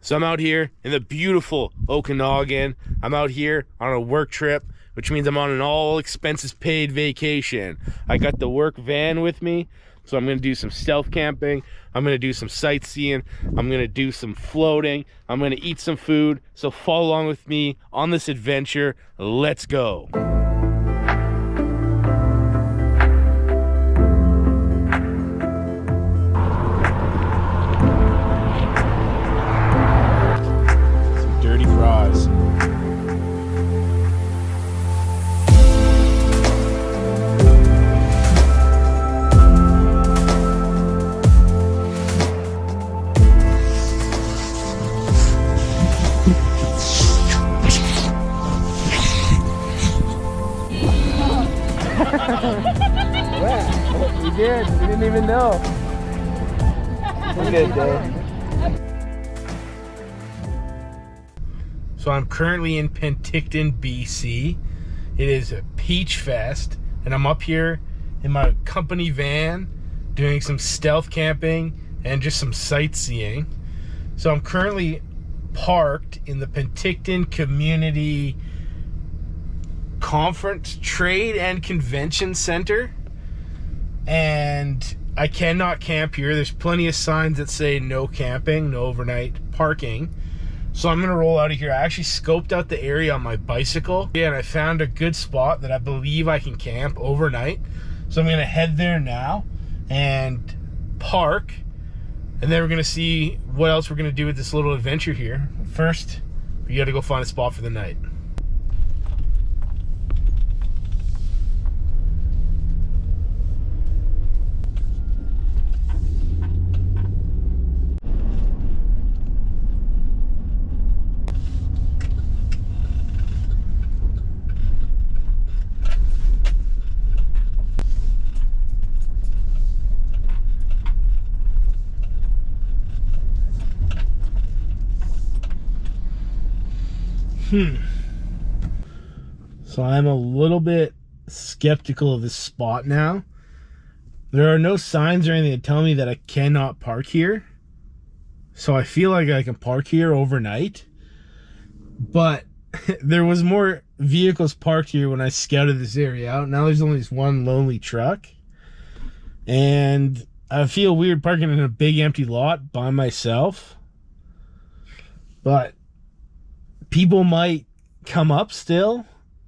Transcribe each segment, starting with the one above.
So I'm out here in the beautiful Okanagan. I'm out here on a work trip, which means I'm on an all expenses paid vacation. I got the work van with me, so I'm gonna do some stealth camping. I'm gonna do some sightseeing. I'm gonna do some floating. I'm gonna eat some food. So follow along with me on this adventure. Let's go. Dirty fries. Wow, we did. We didn't even know. We did, Dave. So I'm currently in Penticton, BC. It is a Peach Fest, and I'm up here in my company van doing some stealth camping and just some sightseeing. So I'm currently parked in the Penticton Community Conference, Trade and Convention Center, and I cannot camp here. There's plenty of signs that say no camping, no overnight parking. So I'm gonna roll out of here. I actually scoped out the area on my bicycle, and I found a good spot that I believe I can camp overnight. So I'm gonna head there now and park, and then we're gonna see what else we're gonna do with this little adventure here. First, we gotta go find a spot for the night. So I'm a little bit skeptical of this spot now. There are no signs or anything that tell me that I cannot park here. So I feel like I can park here overnight. But there was more vehicles parked here when I scouted this area out. Now there's only this one lonely truck. And I feel weird parking in a big empty lot by myself. But people might come up still.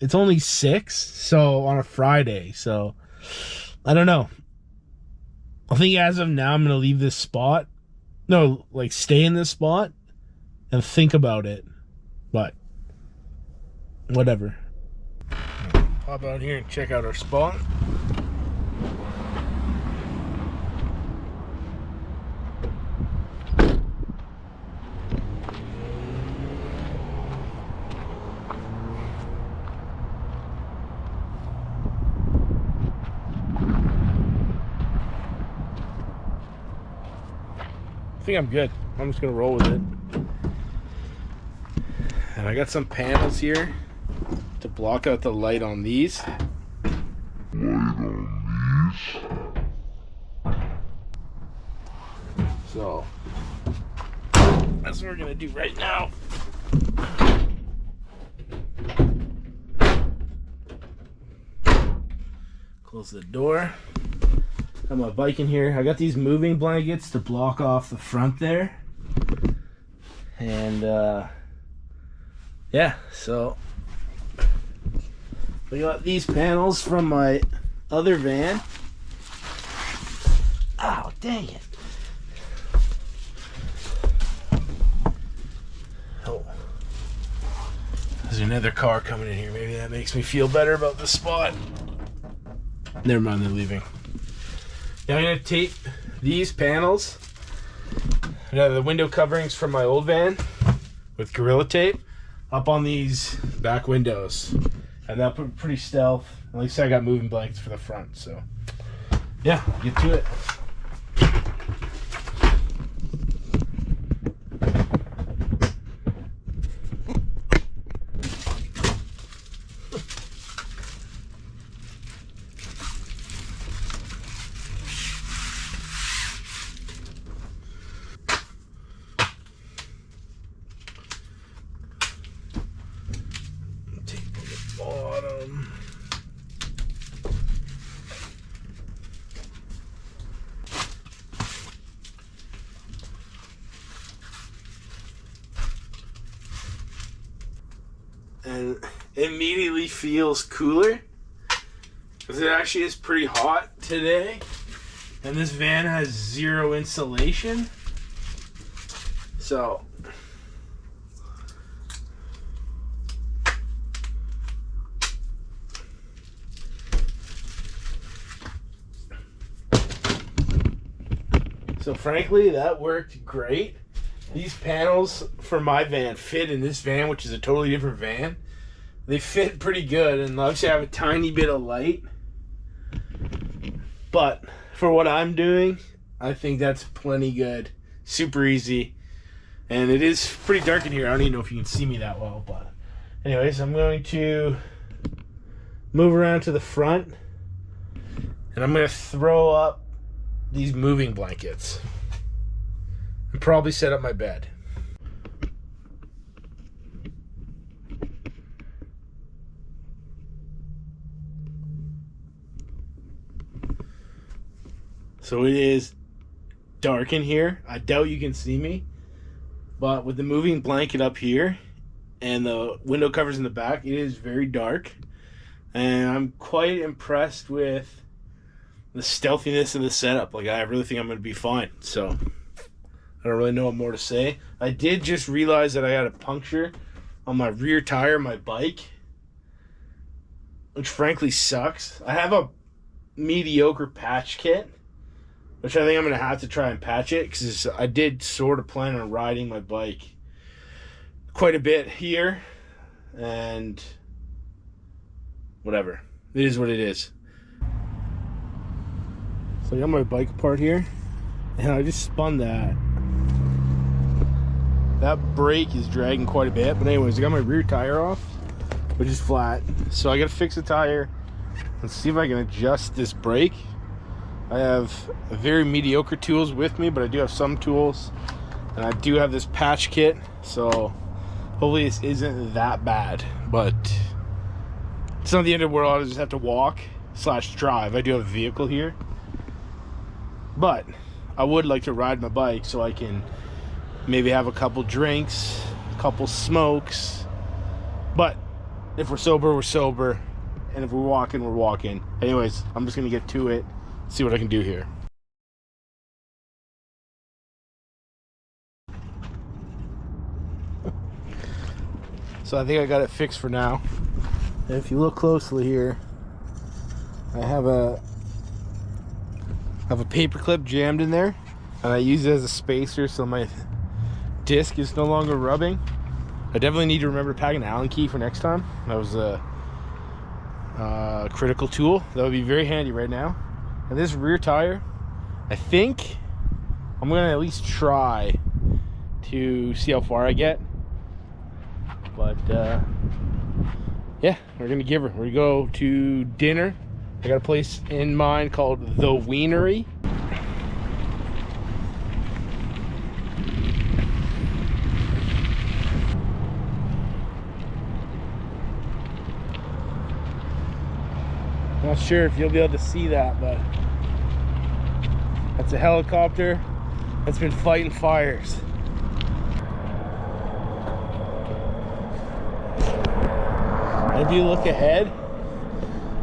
It's only 6, so on a Friday, so I don't know. I think as of now I'm gonna leave this spot. No, like stay in this spot and think about it. But whatever. Pop out here and check out our spot. I think I'm good. I'm just gonna roll with it. And I got some panels here to block out the light on these. So that's what we're gonna do right now. Close the door. Got my bike in here. I got these moving blankets to block off the front there. And yeah, so we got these panels from my other van. Oh, dang it. Oh. There's another car coming in here. Maybe that makes me feel better about the spot. Never mind, they're leaving. Now I'm going to tape these panels, the window coverings from my old van with Gorilla Tape, up on these back windows. And that'll put pretty stealth. At least I got moving blankets for the front, so yeah, get to it. And it immediately feels cooler because it actually is pretty hot today, and this van has zero insulation, so frankly that worked great. These panels for my van fit in this van, which is a totally different van. They fit pretty good, and obviously I have a tiny bit of light. But for what I'm doing, I think that's plenty good. Super easy. And it is pretty dark in here. I don't even know if you can see me that well. But anyways, I'm going to move around to the front. And I'm going to throw up these moving blankets. And probably set up my bed. So it is dark in here. I doubt you can see me. But with the moving blanket up here and the window covers in the back, it is very dark. And I'm quite impressed with the stealthiness of the setup. Like, I really think I'm going to be fine. So I don't really know what more to say. I did just realize that I had a puncture on my rear tire of my bike, which frankly sucks. I have a mediocre patch kit, which I think I'm going to have to try and patch it, because I did sort of plan on riding my bike quite a bit here, and whatever. It is what it is. So I got my bike apart here, and I just spun that. That brake is dragging quite a bit, but anyways, I got my rear tire off, which is flat. So I gotta fix the tire and see if I can adjust this brake. I have very mediocre tools with me, but I do have some tools, and I do have this patch kit, so hopefully this isn't that bad, but it's not the end of the world. I just have to walk / drive. I do have a vehicle here, but I would like to ride my bike so I can maybe have a couple drinks, a couple smokes. But if we're sober, we're sober, and if we're walking, we're walking. Anyways, I'm just gonna get to it, see what I can do here. So I think I got it fixed for now. And if you look closely here, I have a paper clip jammed in there, and I use it as a spacer so my disc is no longer rubbing. I definitely need to remember to pack an Allen key for next time. That was a critical tool that would be very handy right now. And this rear tire, I think I'm gonna at least try to see how far I get. But yeah, we're gonna give her. We go to dinner. I got a place in mind called the Wienery. Not sure if you'll be able to see that, but that's a helicopter that's been fighting fires. And if you look ahead,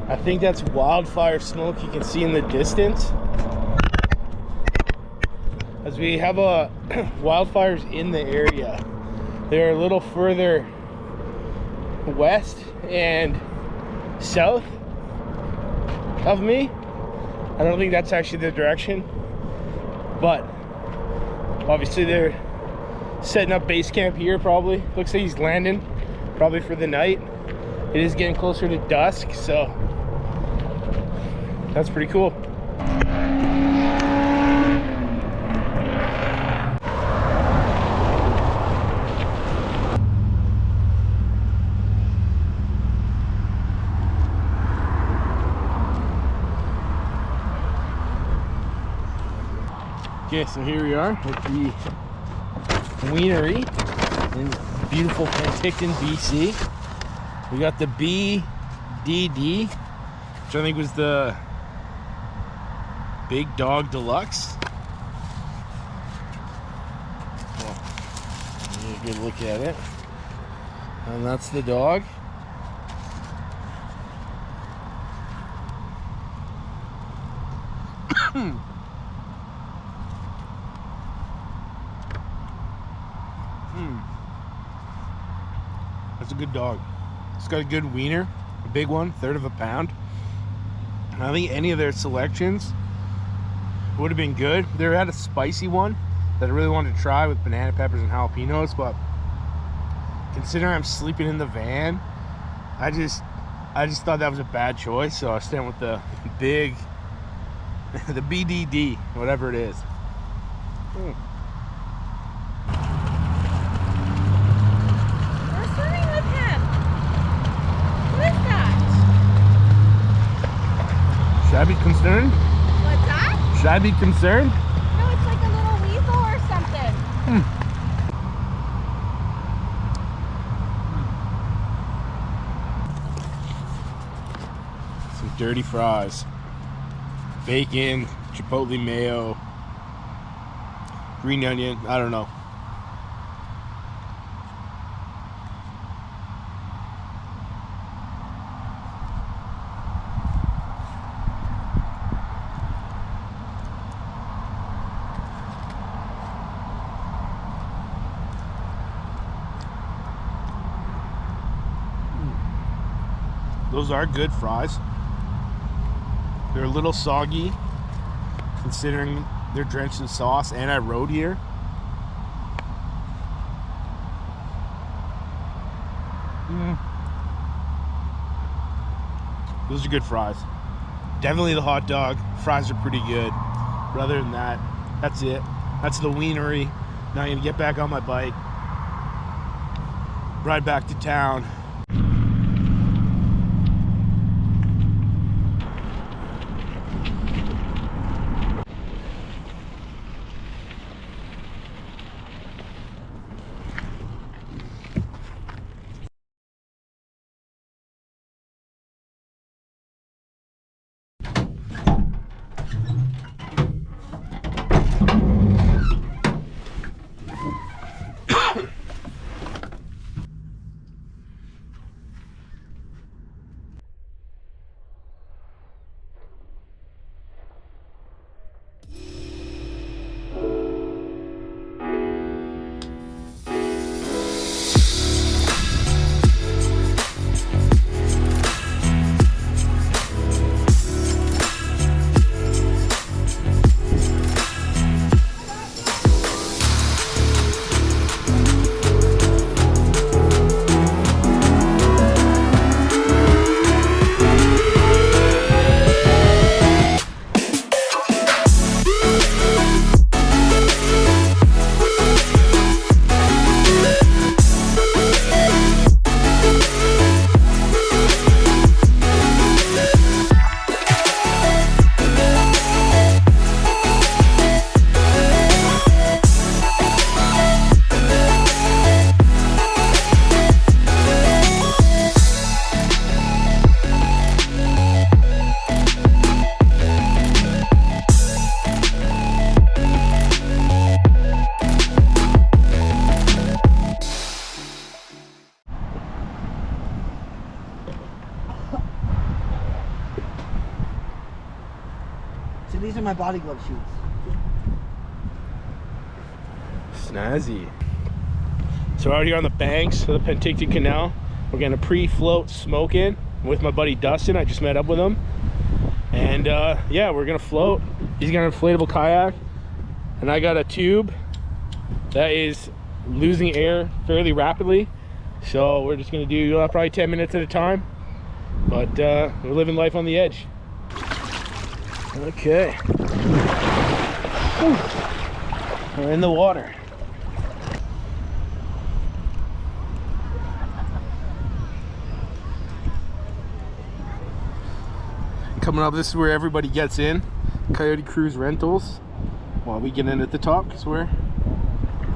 I think that's wildfire smoke you can see in the distance. As we have wildfires in the area. They're a little further west and south of me. I don't think that's actually the direction, but obviously they're setting up base camp here. Probably looks like he's landing probably for the night. It is getting closer to dusk, so that's pretty cool. Okay, so here we are at the Wienery in beautiful Penticton, BC. We got the B BDD, which I think was the Big Dog Deluxe. Well, a good look at it. And that's the dog. That's a good dog. It's got a good wiener, a big one, 1/3 of a pound. And I think any of their selections would have been good. They had a spicy one that I really wanted to try with banana peppers and jalapenos, but considering I'm sleeping in the van, I just thought that was a bad choice, so I went with the big, the BDD, whatever it is. We're swimming with him. What is that? Should I be concerned? What's that? Should I be concerned? No, it's like a little weasel or something. Some dirty fries. Bacon, chipotle mayo, green onion, I don't know. Those are good fries. They're a little soggy considering they're drenched in sauce, and I rode here. Those are good fries. Definitely the hot dog. Fries are pretty good. But other than that, that's it. That's the Wienery. Now I'm gonna get back on my bike, ride back to town. So these are my body glove shoes. Snazzy. So we're out here on the banks of the Penticton Canal. We're gonna pre-float smoking with my buddy Dustin. I just met up with him. And yeah, we're gonna float. He's got an inflatable kayak, and I got a tube that is losing air fairly rapidly. So we're just gonna do probably 10 minutes at a time. But we're living life on the edge. Okay. Whew. We're in the water. Coming up, this is where everybody gets in. Coyote Cruise Rentals. While we get in at the top, because we're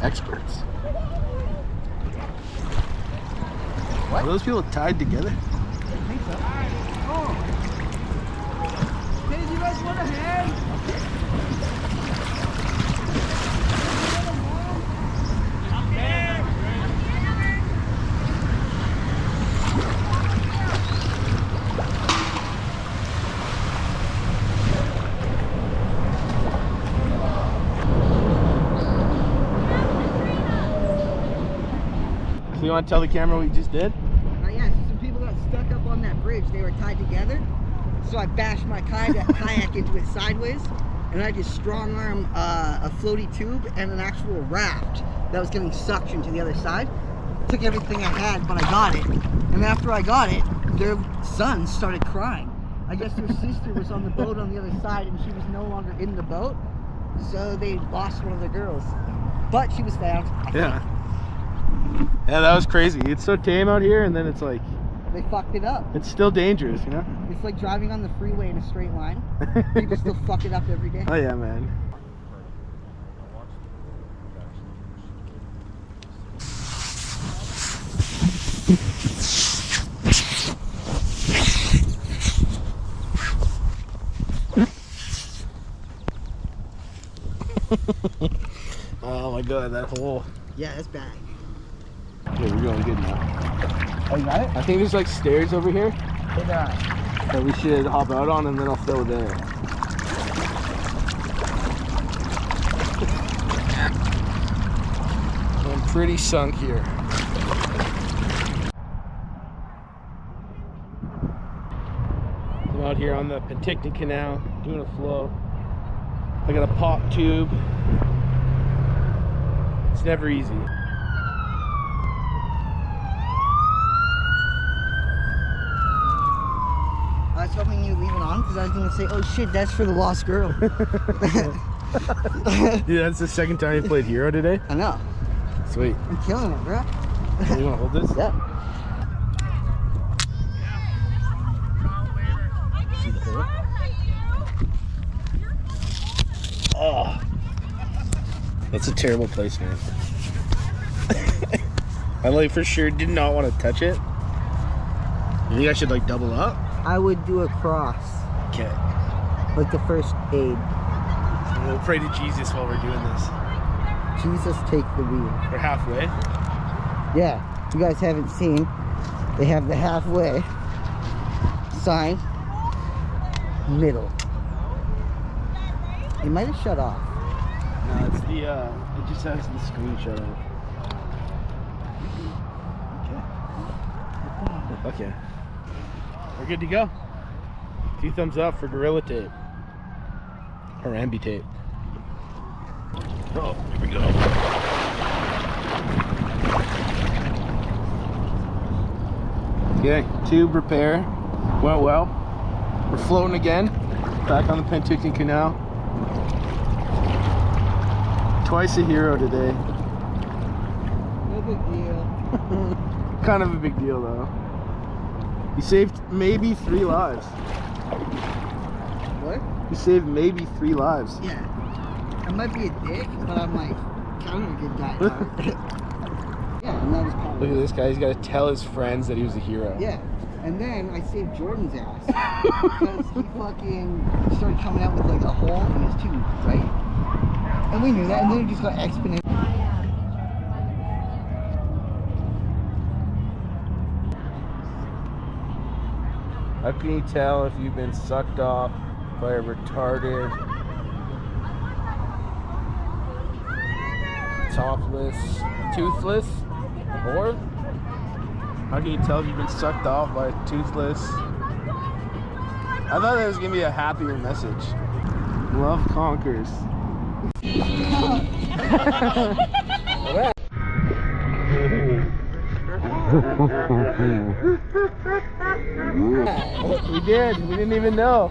experts. What? Are those people tied together? I think so. guys want a hand? So you want to tell the camera what you just did? Yeah, so some people got stuck up on that bridge. They were tied together. So I bashed my kayak into it sideways, and I just strong arm a floaty tube and an actual raft that was getting suction to the other side. Took everything I had, but I got it. And after I got it, their son started crying. I guess their sister was on the boat on the other side, and she was no longer in the boat. So they lost one of their girls. But she was found. I think. Yeah, that was crazy. It's so tame out here, and then it's like... They fucked it up. It's still dangerous, you know? It's like driving on the freeway in a straight line. People still fuck it up every day. Oh yeah, man. Oh my god, that hole. Yeah, that's bad. Okay, we're going good now. Oh, you got it? I think there's like stairs over here Yeah. that we should hop out on, and then I'll fill there. I'm pretty sunk here. I'm out here on the Penticton Canal doing a float. I got a pop tube. It's never easy. I was hoping you'd leave it on because I was going to say, oh shit, that's for the lost girl. Dude, that's the second time you played Hero today? I know. Sweet. I'm killing it, bro. You want to hold this? Yeah. See the hole? Oh. That's a terrible place, man. I like for sure did not want to touch it. You think I should like double up? I would do a cross. Okay. Like the first aid. We'll pray to Jesus while we're doing this. Jesus, take the wheel. We're halfway. Yeah. If you guys haven't seen, they have the halfway sign. Middle. It might have shut off. No, it's the, it just has the screen shut off. Okay. Okay. We're good to go. 2 thumbs up for Gorilla Tape. Or Ambi Tape. Oh, here we go. Okay, tube repair. Went well. We're floating again. Back on the Penticton Canal. Twice a hero today. No big deal. Kind of a big deal though. You saved maybe 3 lives. What? You saved maybe 3 lives. Yeah. I might be a dick, but I'm like, kind of a good guy. Yeah, and that was probably. Look at this guy. He's got to tell his friends that he was a hero. Yeah. And then I saved Jordan's ass because he fucking started coming out with like a hole in his tube, right? And we knew that, and then it just got exponential. How can you tell if you've been sucked off by a retarded, topless, toothless whore? How can you tell if you've been sucked off by a toothless? I thought that was gonna be a happier message. Love conquers. We did. We didn't even know.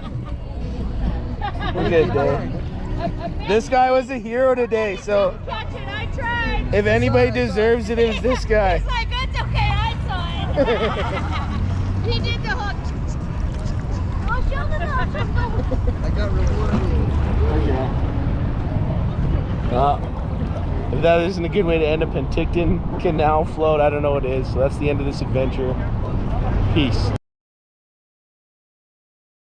We're good, Dave. This guy was a hero today, so I tried. if anybody deserves it, it was this guy. He's like, it's okay, I saw it. He did the hook. Oh, show the hook. I got rewarded. Okay. If that isn't a good way to end a Penticton Canal float, I don't know what is. So that's the end of this adventure. Peace.